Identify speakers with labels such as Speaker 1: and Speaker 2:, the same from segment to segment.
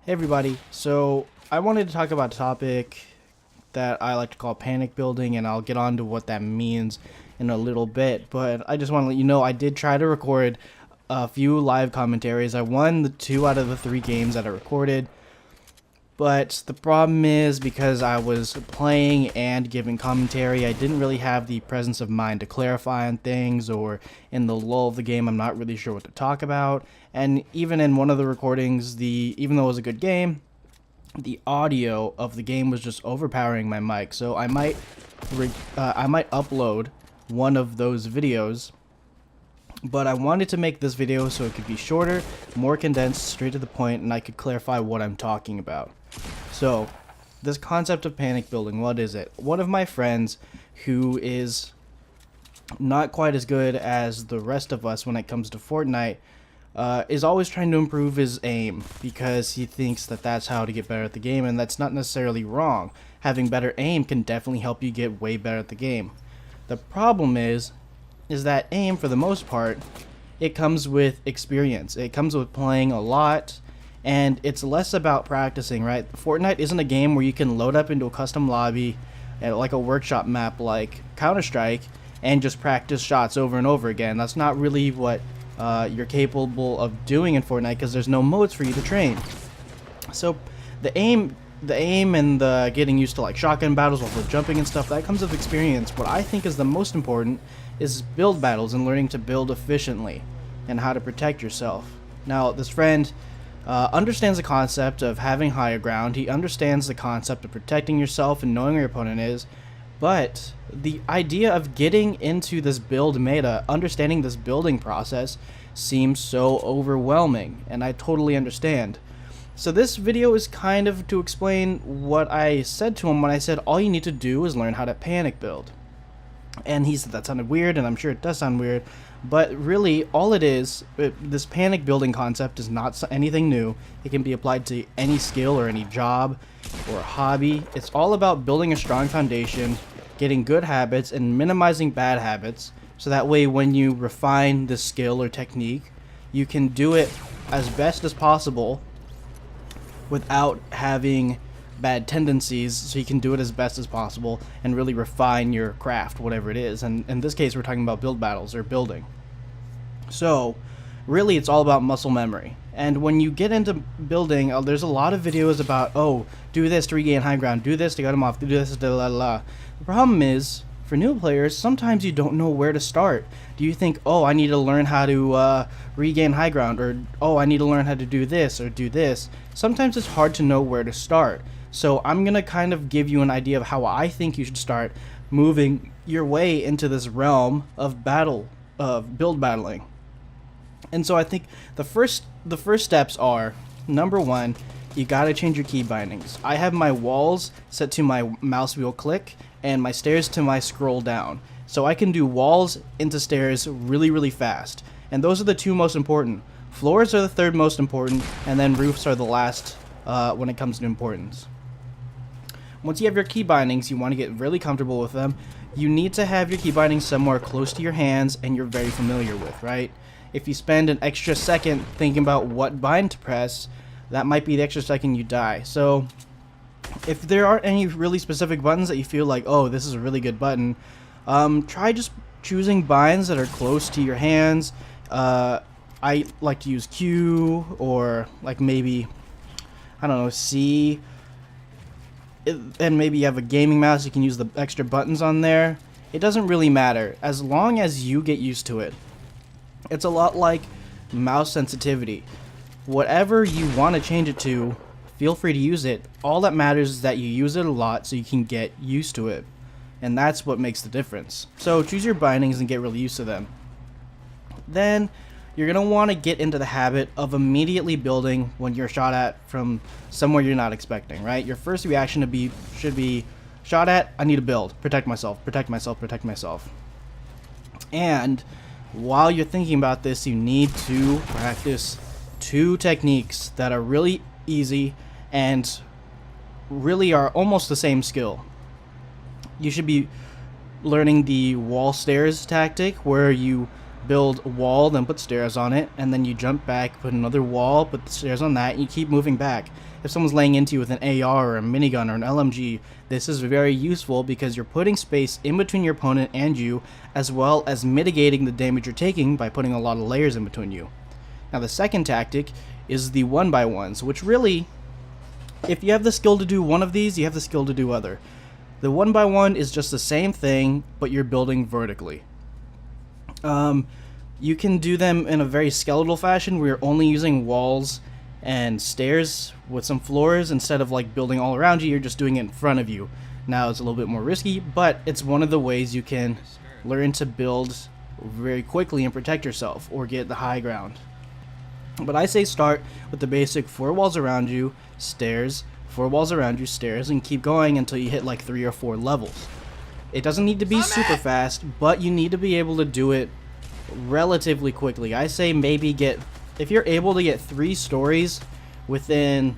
Speaker 1: Hey everybody, so I wanted to talk about a topic that I like to call panic building, and I'll get on to what that means in a little bit, but I just want to let you know I did try to record a few live commentaries. I won the 2 out of the 3 games that I recorded, but the problem is because I was playing and giving commentary, I didn't really have the presence of mind to clarify on things, or in the lull of the game, I'm not really sure what to talk about. And even in one of the recordings, even though it was a good game, the audio of the game was just overpowering my mic. So I might upload one of those videos, but I wanted to make this video so it could be shorter, more condensed, straight to the point, and I could clarify what I'm talking about. So, this concept of panic building, what is it? One of my friends who is not quite as good as the rest of us when it comes to Fortnite is always trying to improve his aim because he thinks that that's how to get better at the game, and that's not necessarily wrong. Having better aim can definitely help you get way better at the game. The problem is that aim, for the most part, it comes with experience. It comes with playing a lot, and it's less about practicing, right? Fortnite isn't a game where you can load up into a custom lobby, like a workshop map like Counter-Strike, and just practice shots over and over again. That's not really what you're capable of doing in Fortnite, because there's no modes for you to train. So the aim and the getting used to like shotgun battles while the jumping and stuff, that comes with experience. What I think is the most important is build battles and learning to build efficiently and how to protect yourself. Now, this friend understands the concept of having higher ground. He understands the concept of protecting yourself and knowing where your opponent is. But the idea of getting into this build meta, understanding this building process, seems so overwhelming, and I totally understand. So this video is kind of to explain what I said to him when I said all you need to do is learn how to panic build. And he said that sounded weird, and I'm sure it does sound weird, but really all it is, this panic building concept is not anything new. It can be applied to any skill or any job or hobby. It's all about building a strong foundation, getting good habits, and minimizing bad habits, so that way when you refine the skill or technique, you can do it as best as possible without having bad tendencies, so you can do it as best as possible and really refine your craft, whatever it is. And in this case, we're talking about build battles or building. So really, it's all about muscle memory. And when you get into building, there's a lot of videos about, oh, do this to regain high ground, do this to get him off, do this to la la la. The problem is, for new players, sometimes you don't know where to start. Do you think, oh, I need to learn how to regain high ground, or oh, I need to learn how to do this or do this? Sometimes it's hard to know where to start. So I'm going to kind of give you an idea of how I think you should start moving your way into this realm of build battling. And so I think the first steps are, number one, you gotta change your key bindings. I have my walls set to my mouse wheel click and my stairs to my scroll down. So I can do walls into stairs really, really fast. And those are the 2 most important. Floors are the 3rd most important, and then roofs are the last when it comes to importance. Once you have your key bindings, you want to get really comfortable with them. You need to have your key bindings somewhere close to your hands and you're very familiar with, right? If you spend an extra second thinking about what bind to press, that might be the extra second you die. So if there aren't any really specific buttons that you feel like, oh, this is a really good button, try just choosing binds that are close to your hands. I like to use Q, or like maybe, I don't know, C. And maybe you have a gaming mouse, you can use the extra buttons on there. It doesn't really matter, as long as you get used to it. It's a lot like mouse sensitivity. Whatever you want to change it to, feel free to use it. All that matters is that you use it a lot so you can get used to it. And that's what makes the difference. So choose your bindings and get really used to them. Then you're going to want to get into the habit of immediately building when you're shot at from somewhere you're not expecting, right? Your first reaction should be shot at, I need to build, protect myself, protect myself, protect myself. And while you're thinking about this, you need to practice 2 techniques that are really easy and really are almost the same skill. You should be learning the wall stairs tactic, where you build a wall, then put stairs on it, and then you jump back, put another wall, put the stairs on that, and you keep moving back. If someone's laying into you with an AR or a minigun or an LMG, this is very useful because you're putting space in between your opponent and you, as well as mitigating the damage you're taking by putting a lot of layers in between you. Now the second tactic is the 1x1s, which really, if you have the skill to do one of these, you have the skill to do other. The 1x1 is just the same thing, but you're building vertically. You can do them in a very skeletal fashion where you're only using walls and stairs with some floors instead of like building all around you. You're just doing it in front of you. Now it's a little bit more risky, but it's one of the ways you can learn to build very quickly and protect yourself or get the high ground. But I say start with the basic 4 walls around you, stairs, 4 walls around you, stairs, and keep going until you hit like 3 or 4 levels. It doesn't need to be super fast, but you need to be able to do it relatively quickly. I say maybe if you're able to get 3 stories within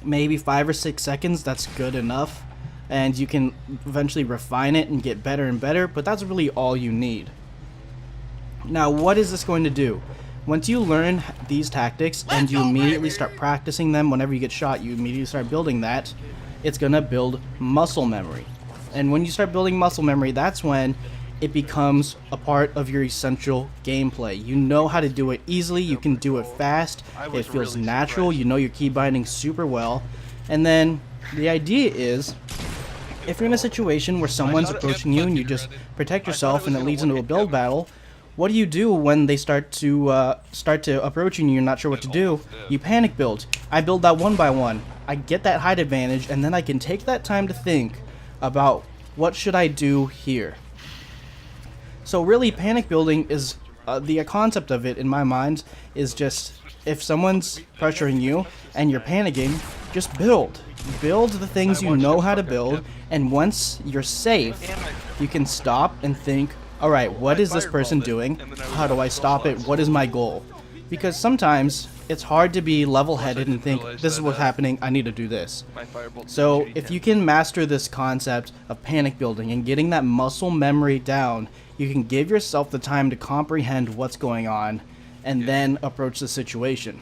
Speaker 1: maybe 5 or 6 seconds, that's good enough. And you can eventually refine it and get better and better, but that's really all you need. Now, what is this going to do? Once you learn these tactics and you immediately start practicing them whenever you get shot, you immediately start building that, it's going to build muscle memory. And when you start building muscle memory, that's when it becomes a part of your essential gameplay. You know how to do it easily, you can do it fast, it feels natural, you know your key binding super well. And then the idea is, if you're in a situation where someone's approaching you and you just protect yourself and it leads into a build battle, what do you do when they start to approach you and you're not sure what to do? You panic build. I build that 1x1. I get that height advantage, and then I can take that time to think about what should I do here. So really, panic building is the concept of it in my mind is just if someone's pressuring you and you're panicking, just build. Build the things you know how to build, and once you're safe, you can stop and think, alright, what is this person doing? How do I stop it? What is my goal? Because sometimes it's hard to be level-headed and think, this is what's happening, I need to do this. So if you can master this concept of panic building and getting that muscle memory down, you can give yourself the time to comprehend what's going on and then approach the situation.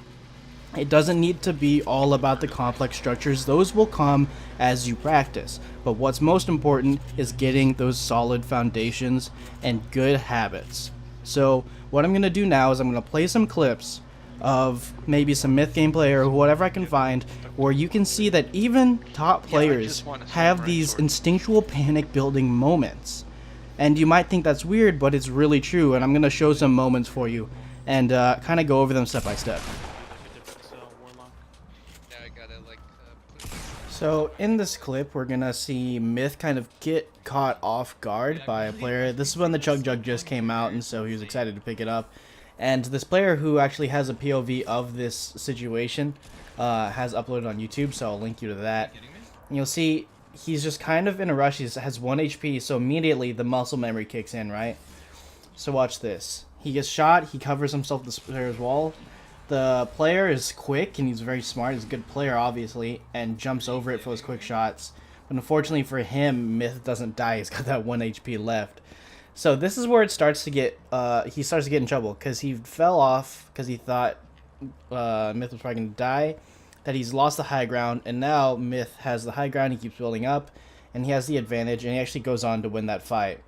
Speaker 1: It doesn't need to be all about the complex structures. Those will come as you practice. But what's most important is getting those solid foundations and good habits. So what I'm going to do now is I'm going to play some clips of maybe some Myth gameplay or whatever I can find where you can see that even top players have these instinctual panic building moments. And you might think that's weird, but it's really true. And I'm going to show some moments for you and kind of go over them step by step. So in this clip, we're gonna see Myth kind of get caught off guard by a player. This is when the Chug Jug just came out, and so he was excited to pick it up. And this player who actually has a POV of this situation has uploaded on YouTube, so I'll link you to that. And you'll see he's just kind of in a rush. He has 1 HP, so immediately the muscle memory kicks in, right? So watch this. He gets shot, he covers himself with the player's wall. The player is quick, and he's very smart. He's a good player, obviously, and jumps over it for those quick shots. But unfortunately for him, Myth doesn't die. He's got that 1 HP left. So this is where it starts to get, he starts to get in trouble, because he fell off, because he thought Myth was probably going to die, that he's lost the high ground, and now Myth has the high ground. He keeps building up, and he has the advantage, and he actually goes on to win that fight.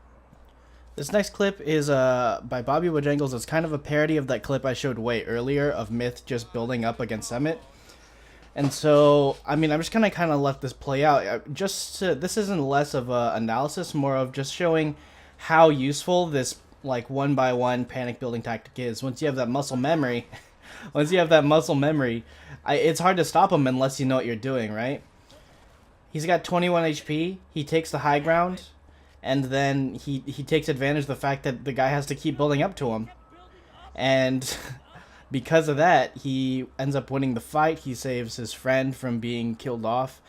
Speaker 1: This next clip is by Bobby Bojangles. It's kind of a parody of that clip I showed way earlier of Myth just building up against Summit. And so, I mean, I'm just gonna kind of let this play out. This isn't less of a analysis, more of just showing how useful this like 1x1 panic building tactic is. Once you have that muscle memory, it's hard to stop him unless you know what you're doing, right? He's got 21 HP. He takes the high ground. And then he takes advantage of the fact that the guy has to keep building up to him. And because of that, he ends up winning the fight. He saves his friend from being killed off.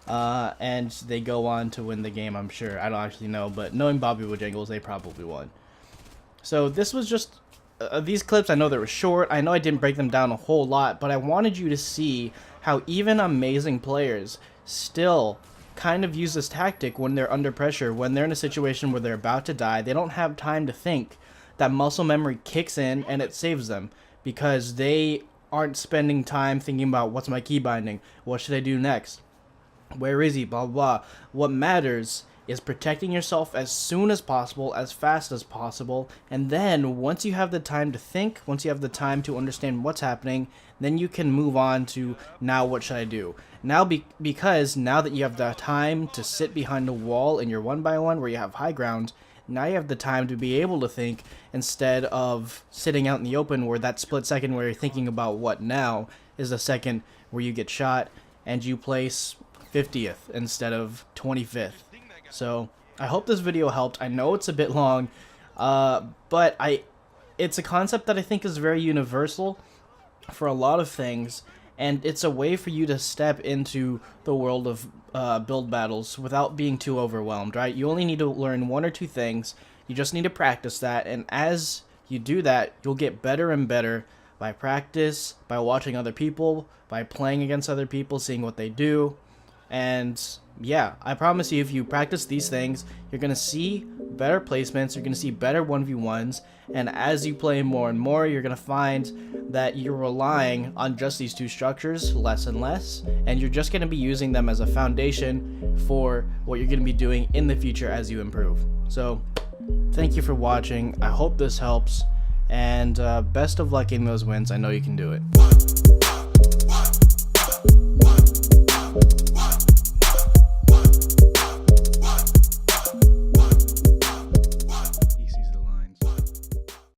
Speaker 1: And they go on to win the game, I'm sure. I don't actually know, but knowing Bobby Bojangles, they probably won. So this was just... these clips, I know they were short. I know I didn't break them down a whole lot, but I wanted you to see how even amazing players still kind of use this tactic when they're under pressure, when they're in a situation where they're about to die. They don't have time to think. that muscle memory kicks in and it saves them, because they aren't spending time thinking about what's my key binding, what should I do next, where is he, blah blah. What matters is protecting yourself as soon as possible, as fast as possible, and then once you have the time to think, once you have the time to understand what's happening, then you can move on to, now what should I do? Now because now that you have the time to sit behind a wall in your 1x1 where you have high ground, now you have the time to be able to think, instead of sitting out in the open where that split second where you're thinking about what now is the second where you get shot and you place 50th instead of 25th. So I hope this video helped. I know it's a bit long, but it's a concept that I think is very universal for a lot of things, and it's a way for you to step into the world of build battles without being too overwhelmed, right? You only need to learn 1 or 2 things. You just need to practice that, and as you do that, you'll get better and better by practice, by watching other people, by playing against other people, seeing what they do. And yeah, I promise you, if you practice these things, you're going to see better placements, you're going to see better 1v1s, and as you play more and more, you're going to find that you're relying on just these 2 structures less and less, and you're just going to be using them as a foundation for what you're going to be doing in the future as you improve. So thank you for watching. I hope this helps, and best of luck in those wins. I know you can do it.